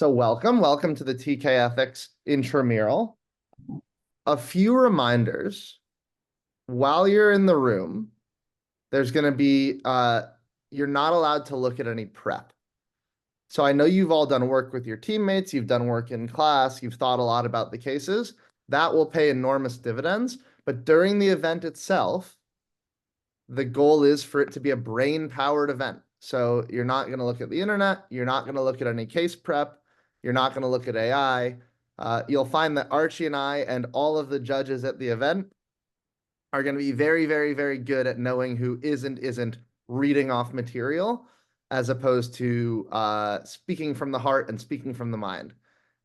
So welcome to the TK Ethics Intramural. A few reminders. While you're in the room, there's going to be, you're not allowed to look at any prep. So I know you've all done work with your teammates, you've done work in class, you've thought a lot about the cases. That will pay enormous dividends. But during the event itself, the goal is for it to be a brain-powered event. So you're not going to look at the internet, you're not going to look at any case prep, you're not going to look at AI. You'll find that Archie and I and all of the judges at the event are going to be very, very, very good at knowing who isn't reading off material, as opposed to speaking from the heart and speaking from the mind.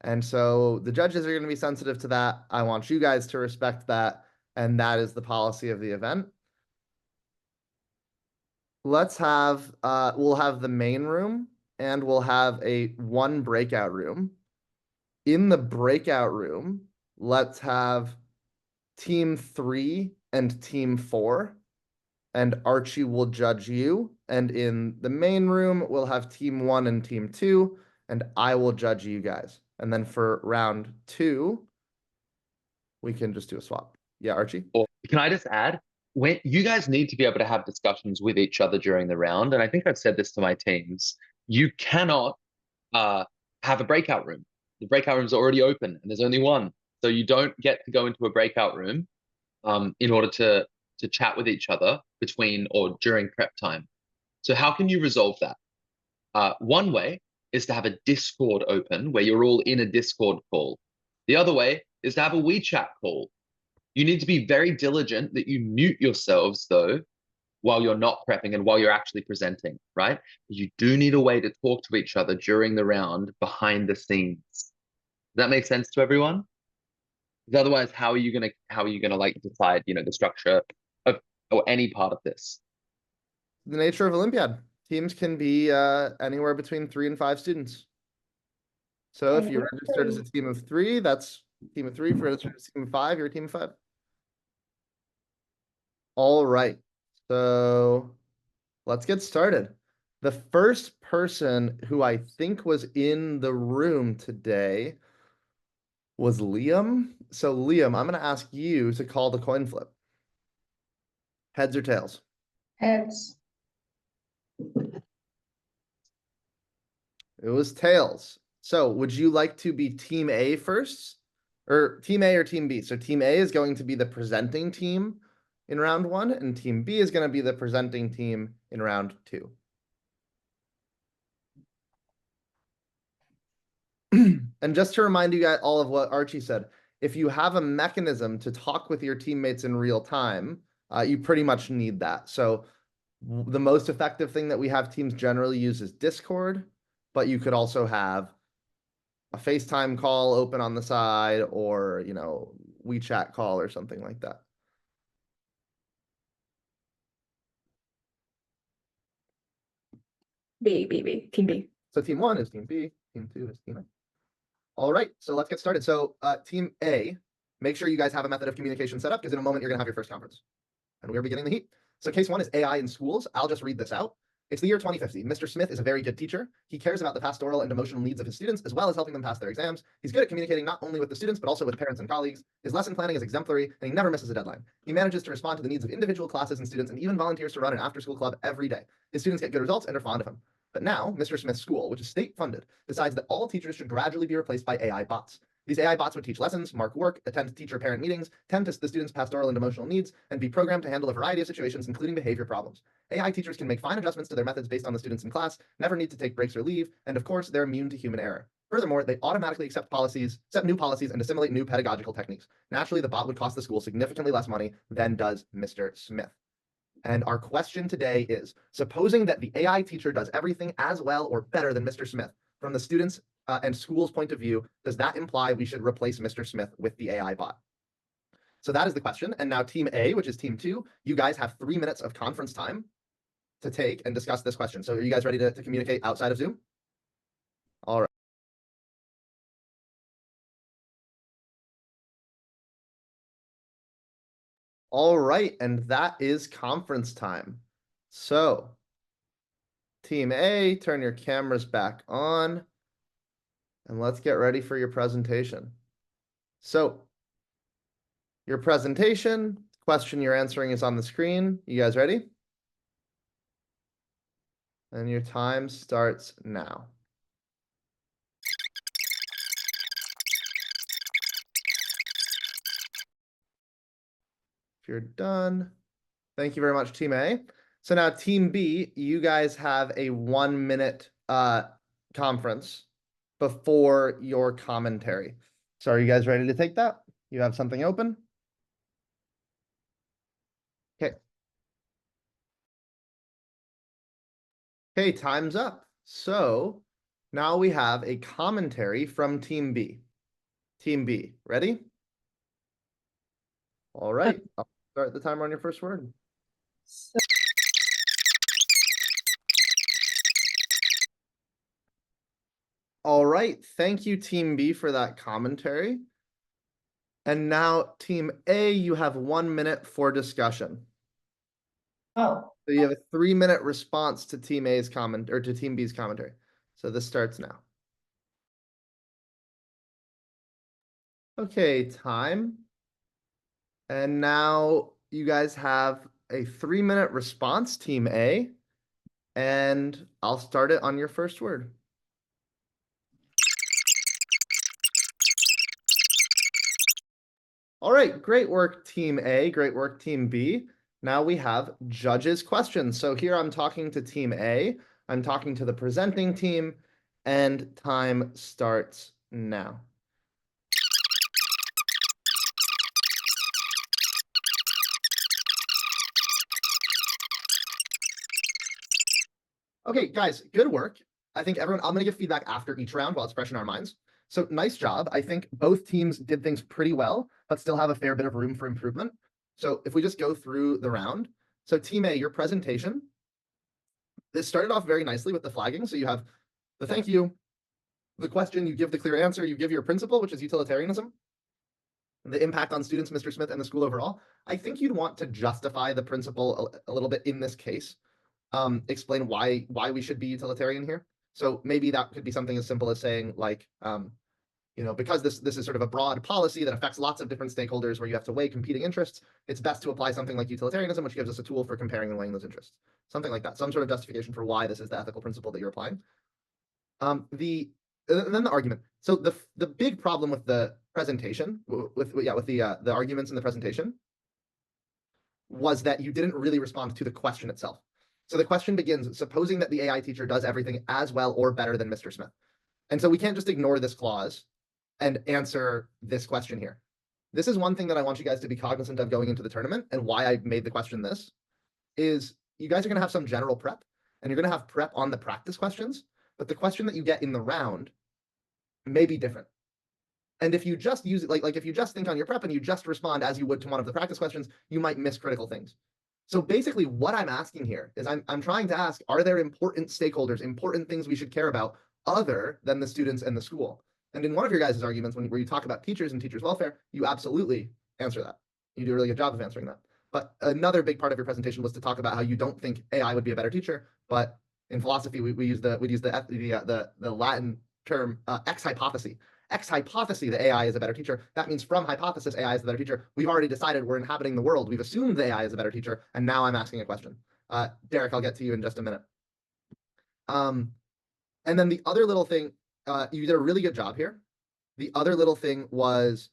And so the judges are going to be sensitive to that. I want you guys to respect that, and that is the policy of the event. Let's have we'll have the main room and we'll have one breakout room. In the breakout room, let's have team 3 and team 4, and Archie will judge you. And in the main room, we'll have team 1 and team 2, and I will judge you guys. And then for round 2, we can just do a swap. Yeah, Archie? Or can I just add, when you guys need to be able to have discussions with each other during the round, and I think I've said this to my teams, you cannot have a breakout room. The breakout room's already open and there's only one. So you don't get to go into a breakout room in order to chat with each other between or during prep time. So how can you resolve that? One way is to have a Discord open where you're all in a Discord call. The other way is to have a WeChat call. You need to be very diligent that you mute yourselves, though, while you're not prepping and while you're actually presenting, right? You do need a way to talk to each other during the round behind the scenes. Does that make sense to everyone? Because otherwise, how are you gonna like decide, the structure of or any part of this? The nature of Olympiad. Teams can be anywhere between 3 and 5 students. So if you're registered as a team of 3, that's team of 3. If you're registered as a team of 5, you're a team of 5. All right. So let's get started. The first person who I think was in the room today was Liam. So Liam, I'm going to ask you to call the coin flip. Heads or tails? Heads. It was tails. So would you like to be team A first? Or team A or team B? So team A is going to be the presenting team in round 1, and team B is going to be the presenting team in round 2. And just to remind you guys all of what Archie said, if you have a mechanism to talk with your teammates in real time, you pretty much need that. So the most effective thing that we have teams generally use is Discord, but you could also have a FaceTime call open on the side, or, WeChat call or something like that. B. Team B. So team 1 is team B, team 2 is team A. All right, so let's get started. So team A, make sure you guys have a method of communication set up, because in a moment you're going to have your first conference. And we're beginning the heat. So case 1 is AI in schools. I'll just read this out. It's the year 2050. Mr. Smith is a very good teacher. He cares about the pastoral and emotional needs of his students, as well as helping them pass their exams. He's good at communicating not only with the students, but also with parents and colleagues. His lesson planning is exemplary, and he never misses a deadline. He manages to respond to the needs of individual classes and students, and even volunteers to run an after-school club every day. His students get good results and are fond of him. But now, Mr. Smith's school, which is state-funded, decides that all teachers should gradually be replaced by AI bots. These AI bots would teach lessons, mark work, attend teacher-parent meetings, tend to the students' pastoral and emotional needs, and be programmed to handle a variety of situations, including behavior problems. AI teachers can make fine adjustments to their methods based on the students in class, never need to take breaks or leave, and of course, they're immune to human error. Furthermore, they automatically accept new policies, and assimilate new pedagogical techniques. Naturally, the bot would cost the school significantly less money than does Mr. Smith. And our question today is, supposing that the AI teacher does everything as well or better than Mr. Smith, from the students' and school's point of view, does that imply we should replace Mr. Smith with the AI bot? So that is the question. And now team A, which is team 2, you guys have 3 minutes of conference time to take and discuss this question. So are you guys ready to communicate outside of Zoom? All right. All right, and that is conference time. So team A, turn your cameras back on. And let's get ready for your presentation. So your presentation, question you're answering is on the screen. You guys ready? And your time starts now. If you're done, thank you very much, Team A. So now Team B, you guys have a 1-minute conference before your commentary. So are you guys ready to take that? You have something open? Okay. Okay, time's up. So now we have a commentary from Team B. Team B, ready? All right, I'll start the timer on your first word. All right, thank you, Team B, for that commentary. And now, Team A, you have 1 minute for discussion. Oh, So you have a 3-minute response to Team A's comment or to Team B's commentary. So this starts now. Okay, time. And now you guys have a 3-minute response, Team A. And I'll start it on your first word. All right, great work, Team A. Great work, Team B. Now we have judges' questions. So here I'm talking to Team A. I'm talking to the presenting team, and time starts now. Okay, guys, good work. I think everyone, I'm going to give feedback after each round while it's fresh in our minds. So nice job. I think both teams did things pretty well, but still have a fair bit of room for improvement. So if we just go through the round. So Team A, your presentation, this started off very nicely with the flagging. So you have the thank you, the question, you give the clear answer, you give your principle, which is utilitarianism, the impact on students, Mr. Smith, and the school overall. I think you'd want to justify the principle a little bit in this case. Explain why we should be utilitarian here. So maybe that could be something as simple as saying like, because this is sort of a broad policy that affects lots of different stakeholders where you have to weigh competing interests, it's best to apply something like utilitarianism, which gives us a tool for comparing and weighing those interests. Something like that, some sort of justification for why this is the ethical principle that you're applying. And then the argument. So the big problem with the presentation, with the arguments in the presentation, was that you didn't really respond to the question itself. So the question begins, supposing that the AI teacher does everything as well or better than Mr. Smith. And so we can't just ignore this clause and answer this question here. This is one thing that I want you guys to be cognizant of going into the tournament, and why I made the question this is you guys are going to have some general prep, and you're going to have prep on the practice questions, but the question that you get in the round may be different. And if you just use it, like if you just think on your prep and you just respond as you would to one of the practice questions, you might miss critical things. So basically what I'm asking here is I'm trying to ask, are there important stakeholders, important things we should care about other than the students and the school? And in one of your guys' arguments, where you talk about teachers and teachers' welfare, you absolutely answer that. You do a really good job of answering that. But another big part of your presentation was to talk about how you don't think AI would be a better teacher, but in philosophy we use the Latin term ex hypothesis. Ex hypothesis, the AI is a better teacher. That means from hypothesis, AI is the better teacher. We've already decided we're inhabiting the world. We've assumed the AI is a better teacher, and now I'm asking a question. Derek, I'll get to you in just a minute. And then the other little thing, you did a really good job here. The other little thing was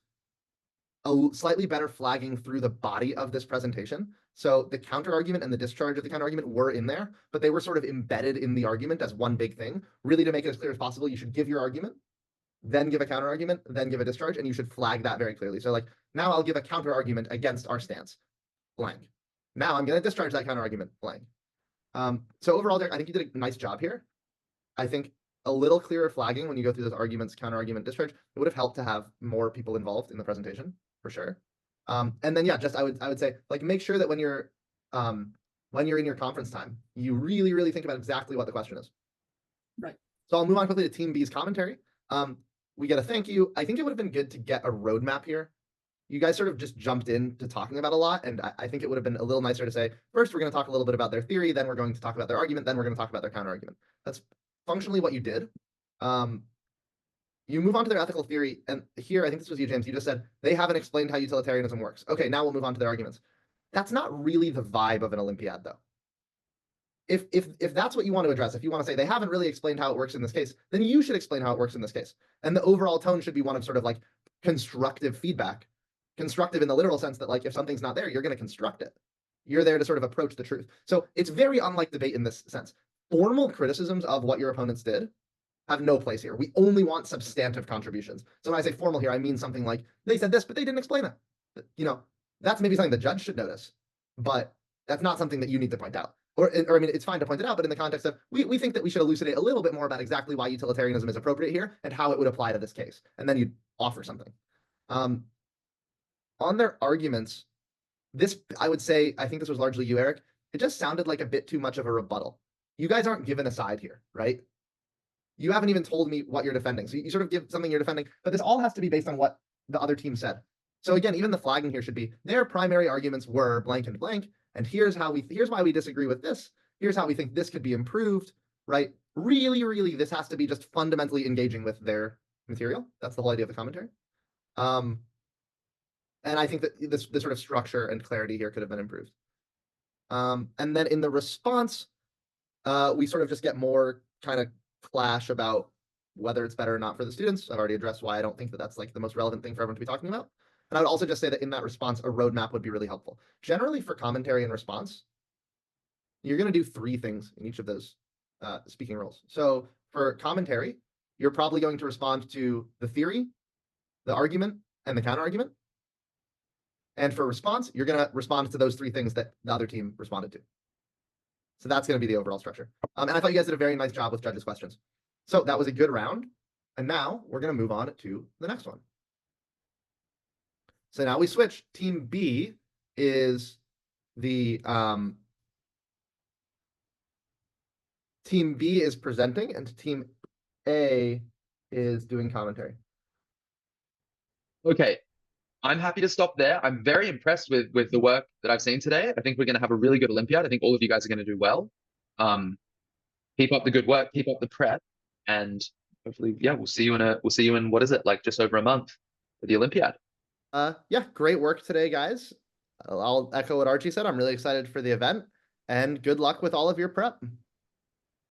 a slightly better flagging through the body of this presentation. So the counter argument and the discharge of the counter argument were in there, but they were sort of embedded in the argument as one big thing. Really, to make it as clear as possible, you should give your argument, then give a counter argument, then give a discharge, and you should flag that very clearly. So like, now I'll give a counter argument against our stance, blank. Now I'm going to discharge that counter argument, blank. So overall, Derek, I think you did a nice job here. I think a little clearer flagging when you go through those arguments, counter argument, discharge, it would have helped to have more people involved in the presentation, for sure. And then yeah, just I would say, like, make sure that when you're in your conference time, you really think about exactly what the question is. Right. So I'll move on quickly to Team B's commentary. We get a thank you. I think it would have been good to get a roadmap here. You guys sort of just jumped into talking about a lot, and I think it would have been a little nicer to say, first we're going to talk a little bit about their theory, then we're going to talk about their argument, then we're going to talk about their counter argument. That's functionally what you did. you move on to their ethical theory, and here, I think this was you, James, you just said, they haven't explained how utilitarianism works. Okay, now we'll move on to their arguments. That's not really the vibe of an Olympiad, though. If that's what you want to address, if you want to say they haven't really explained how it works in this case, then you should explain how it works in this case. And the overall tone should be one of sort of like constructive feedback. Constructive in the literal sense that like if something's not there, you're going to construct it. You're there to sort of approach the truth. So it's very unlike debate in this sense. Formal criticisms of what your opponents did have no place here. We only want substantive contributions. So when I say formal here, I mean something like they said this, but they didn't explain it. You know, that's maybe something the judge should notice, but that's not something that you need to point out. Or I mean, it's fine to point it out, but in the context of we think that we should elucidate a little bit more about exactly why utilitarianism is appropriate here and how it would apply to this case. And then you offer something. On their arguments, this, I would say, I think this was largely you, Eric. It just sounded like a bit too much of a rebuttal. You guys aren't given a side here, right? You haven't even told me what you're defending. So you sort of give something you're defending, but this all has to be based on what the other team said. So again, even the flagging here should be their primary arguments were blank and blank, and here's why we disagree with this. Here's how we think this could be improved, right? Really, this has to be just fundamentally engaging with their material. That's the whole idea of the commentary. And I think that this sort of structure and clarity here could have been improved. And then in the response, we sort of just get more kind of clash about whether it's better or not for the students. I've already addressed why I don't think that that's like the most relevant thing for everyone to be talking about. And I would also just say that in that response, a roadmap would be really helpful. Generally for commentary and response, you're going to do 3 things in each of those speaking roles. So for commentary, you're probably going to respond to the theory, the argument, and the counter argument. And for response, you're going to respond to those 3 things that the other team responded to. So that's going to be the overall structure. And I thought you guys did a very nice job with judges' questions. So that was a good round. And now we're going to move on to the next one. So now we switch. Team B is the team B is presenting, and team A is doing commentary. Okay, I'm happy to stop there. I'm very impressed with the work that I've seen today. I think we're going to have a really good Olympiad. I think all of you guys are going to do well. Keep up the good work, keep up the prep, and hopefully, yeah, we'll see you in what is it, like just over a month for the Olympiad. Yeah, great work today, guys. I'll echo what Archie said. I'm really excited for the event, and good luck with all of your prep.